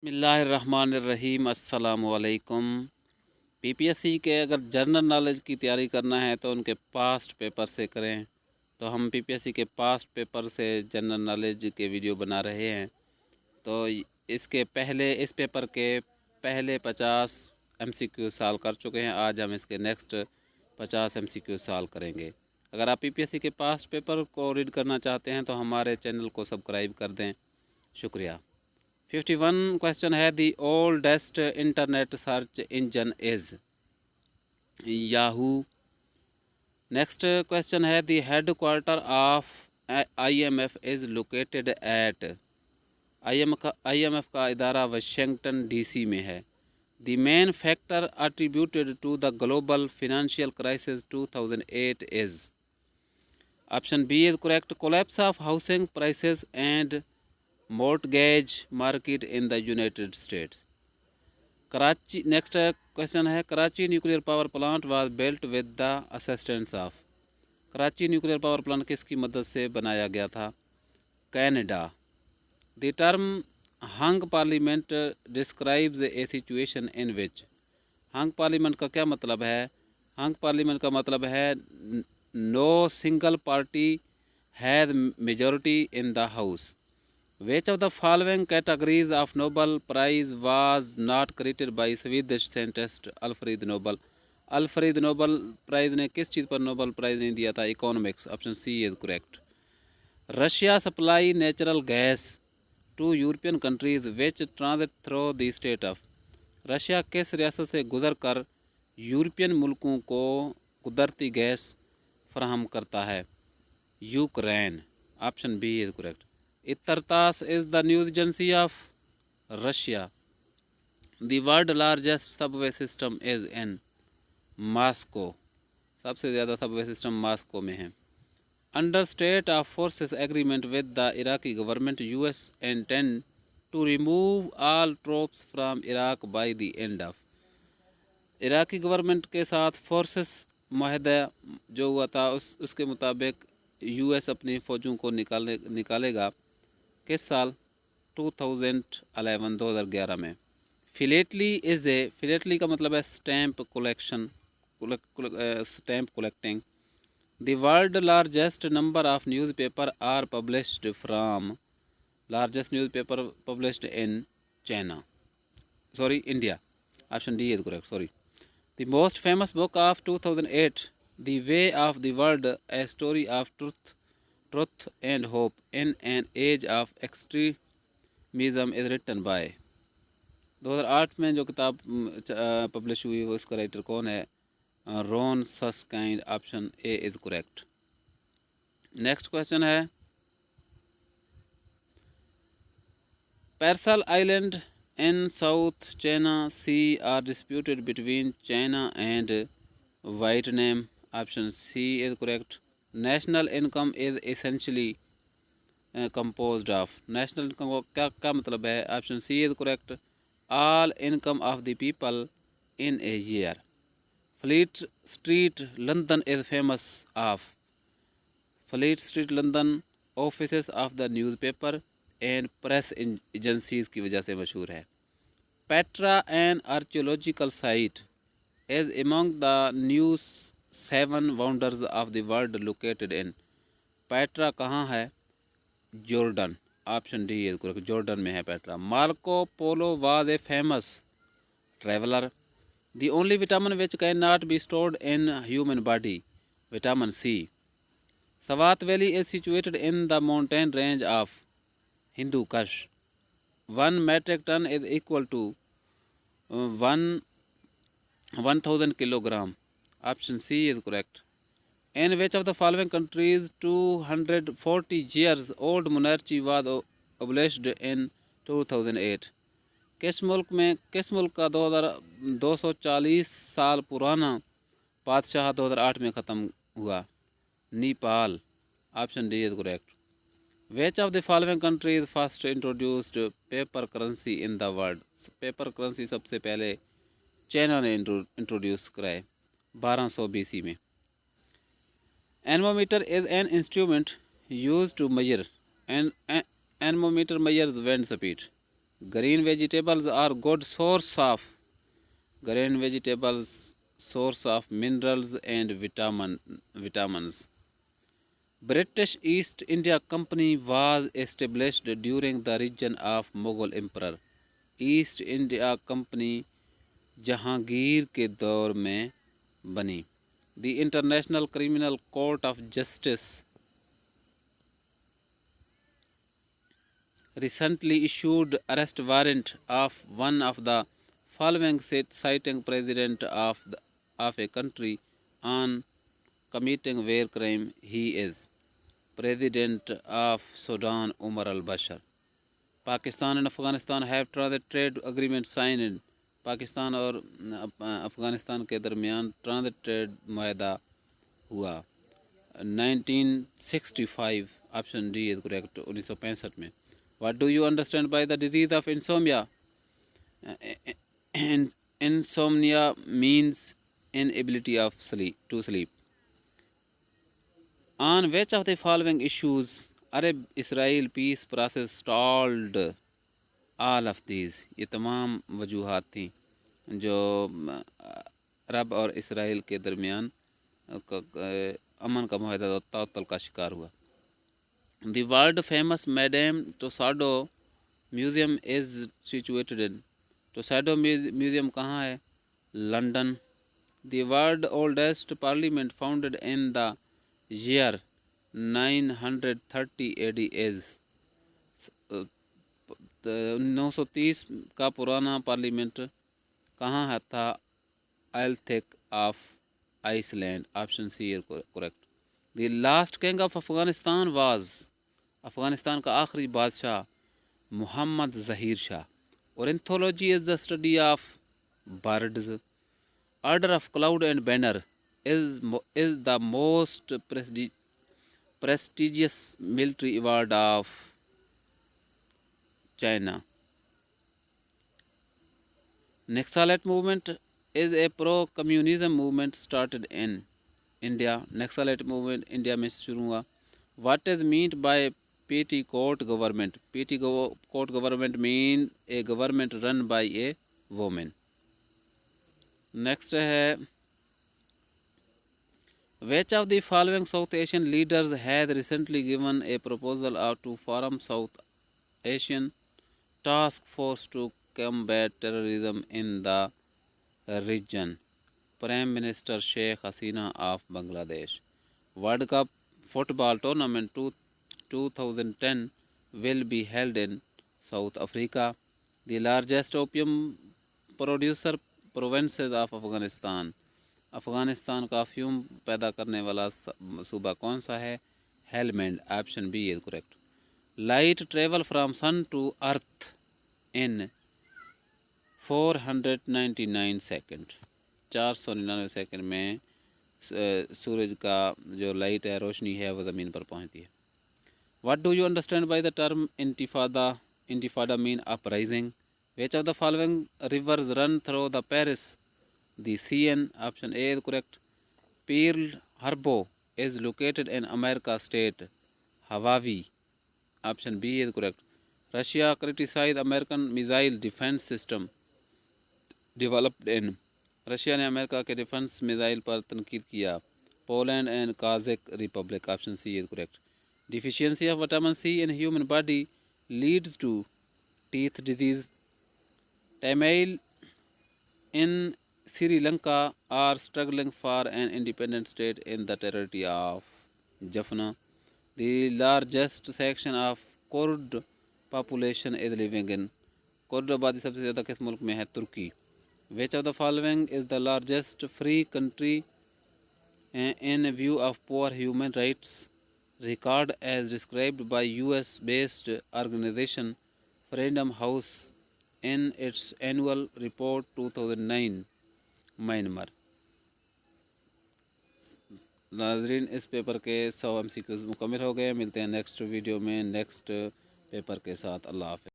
बिस्मिल्लाहिर्रहमानिर्रहीम अस्सलामुअलैकुम। पीपीएससी के अगर जनरल नॉलेज की तैयारी करना है तो उनके पास्ट पेपर से करें। तो हम पीपीएससी के पास्ट पेपर से जनरल नॉलेज के वीडियो बना रहे हैं। तो इसके पहले इस पेपर के पहले 50 एमसीक्यू सॉल्व कर चुके हैं। आज हम इसके नेक्स्ट 50 एमसीक्यू सॉल्व करेंगे। अगर आप पीपीएससी के पास्ट पेपर को रीड करना चाहते हैं तो हमारे चैनल को सब्सक्राइब कर दें। शुक्रिया। 51 क्वेश्चन है, the oldest internet search engine is Yahoo. Next question है, the head quarter of IMF is located at. IMF का इदारा वाशिंगटन डीसी में है। The main factor attributed to the global financial crisis 2008 is. Option B is correct, collapse of housing prices and mortgage market in the United States. Karachi next question है, Karachi nuclear power plant was built with the assistance of. Karachi nuclear power plant किसकी मदद से बनाया गया था? Canada. The term hung parliament describes a situation in which. Hung parliament का क्या मतलब है? हंग पार्लियामेंट का मतलब है no single party has majority in the house. Which of the following categories of Nobel Prize was not created by Swedish scientist Alfred Nobel? Alfred Nobel prize ने किस चीज़ पर नोबल प्राइज़ नहीं दिया था? Economics. Option C is correct. Russia supply natural gas to European countries which transit through the state of. Russia किस रियासत से गुजर कर यूरोपियन मुल्कों को कुदरती गैस फराहम करता है? Ukraine. Option B is correct. Ittartas is the news agency of Russia. The world largest subway system is in Moscow. सबसे ज़्यादा सबवे सिस्टम मॉस्को में है। Under state of forces agreement with the Iraqi government, US intend to remove all troops from Iraq by the end of. Iraqi government के साथ forces माहिदा जो हुआ था उसके मुताबिक यूएस अपनी फ़ौजों को निकालेगा किस साल? 2011 में। फिलेटली इज़ ए, फिलेटली का मतलब है stamp collection, stamp collecting. The world largest number of newspaper are published from. Largest newspaper published in China, sorry India. Option D is correct, sorry. The most famous book of 2008, the way of the world, a story of truth and hope in an age of extremism is written by. 2008 में जो किताब publish हुई वो इसका writer कौन है? Ron Suskind. Option A is correct. Next question है, Paracel island in South China Sea are disputed between China and Vietnam. Option C is correct. National income is essentially composed of. National income का क्या मतलब है? Option C is correct, all income of the people in a year. Fleet Street London is famous of. Fleet Street London office of the newspaper and press agencies की वजह से मशहूर है। Petra an archaeological site is among the new 7 wonders of the world located in. Petra कहाँ है? Jordan. Option D is correct, Jordan में है Petra. Marco Polo was a famous traveller. The only vitamin which can not be stored in human body, vitamin C. Swat valley is situated in the mountain range of Hindu Kush. 1 metric ton is equal to 1000 kilogram. Option C is correct. In which of the following countries 240 years old monarchy was abolished in 2008? किस मुल्क का 240 साल पुराना बादशाह 2008 में ख़त्म हुआ? Nepal. Option D is correct. Which of the following countries first introduced paper currency in the world? Paper currency सबसे पहले चाइना ने इंट्रोड्यूस कराए 1200 BC में। Anemometer is an instrument used to measure and anemometer measures wind speed. Green vegetables are good green vegetables source of minerals and vitamins. British East India Company was established during the reign of Mughal Emperor. East India company Jahangir के दौर में बनी. The International Criminal Court of Justice recently issued arrest warrant of one of the following citing president of a country on committing war crime. He is President of Sudan Umar al-Bashir. Pakistan and Afghanistan have transit trade agreement signed. Pakistan और अफ़गानिस्तान के दरमियान transit trade मुआहदा हुआ 1965. Option D is correct. 1965 में. What do you understand by the disease of insomnia? Insomnia means inability to sleep. On which of the following issues Arab-Israel peace process stalled? All of these. ये तमाम वजूहात थी जो अरब और Israel के दरमियान अमन का मुआहदा तअत्तुल का शिकार हुआ. The world famous Madame Tussauds museum is situated in. Tussauds museum कहाँ है? London. The world oldest parliament founded in the year 930 AD is 930 का पुराना पार्लियामेंट कहाँ है था? Althing of Iceland. Option C is correct. The last king of Afghanistan was. Afghanistan का आखिरी बादशाह Mohammed Zahir Shah. Ornithology is the study of birds. Order of Cloud and Banner is the most prestigious military award of China. Naxalite movement is a pro-communism movement started in India. Naxalite movement India में शुरू हुआ. What is meant by petticoat government? Petticoat government mean a government run by a woman. Next है which of the following South Asian leaders had recently given a proposal to form South Asian task force to combat terrorism in the region? Prime Minister Sheikh Hasina of Bangladesh. World Cup football tournament 2010 will be held in South Africa. The largest opium producer provinces of Afghanistan. Afghanistan का अफ्यूम पैदा करने वाला सूबा कौन सा है? Helmand. Option B is correct. Light travel from sun to earth in 499 second. 499 second में सूरज का जो लाइट है, रोशनी है, वो ज़मीन पर पहुंचती है. What do you understand by the term intifada? Intifada mean uprising. Which of the following rivers run through the Paris? The Seine. Option A is correct. Pearl Harbor is located in America state Hawaii. Option B is correct. Russia criticized American missile defense system developed in. Russia ने America के defence missile पर तनकीद किया. Poland and Kazakh republic. Option C is correct. Deficiency of vitamin C in human body leads to teeth disease. Tamil in Sri Lanka are struggling for an independent state in the territory of Jaffna. The largest section of Kurd population is living in. Kurd आबादी सबसे ज़्यादा किस मुल्क में है? तुर्की. Which of the following is the largest free country in view of poor human rights record as described by US based organization Freedom House in its annual report 2009? Myanmar. नाजरीन, इस paper के 100 MCQs मुकम्मल हो गए. मिलते हैं next video में next paper के साथ. अल्लाह हाफ़िज़.